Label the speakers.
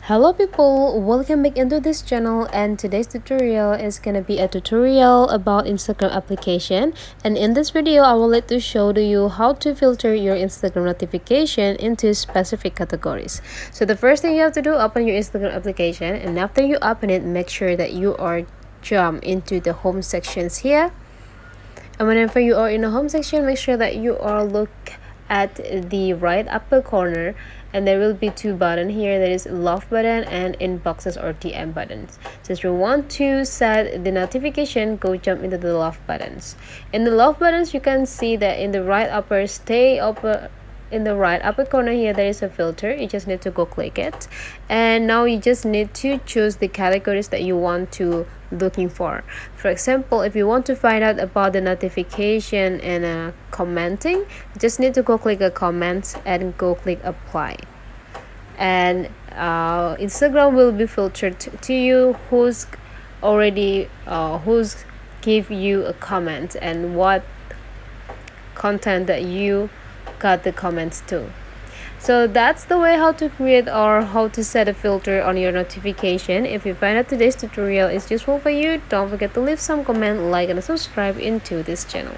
Speaker 1: Hello people, welcome back into this channel, and today's tutorial is gonna be a tutorial about Instagram application. And in this video I will like to show to you how to filter your Instagram notification into specific categories. So the first thing you have to do, open your Instagram application, and after you open it, make sure that you are jump into the home sections here. And whenever you are in the home section, make sure that you are look at the right upper corner, and there will be two buttons here, that is love button and inboxes or DM buttons. So if you want to set the notification, go jump into the love buttons. In the love buttons, you can see that in the right upper in the right upper corner here, there is a filter. You just need to go click it, and now you just need to choose the categories that you want to looking for. For example, if you want to find out about the notification and commenting, you just need to go click a comment and go click apply, and Instagram will be filtered to you who's already who's give you a comment and what content that you got the comments to. So that's the way how to create or how to set a filter on your notification. If you find that today's tutorial is useful for you, don't forget to leave some comment, like, and subscribe into this channel.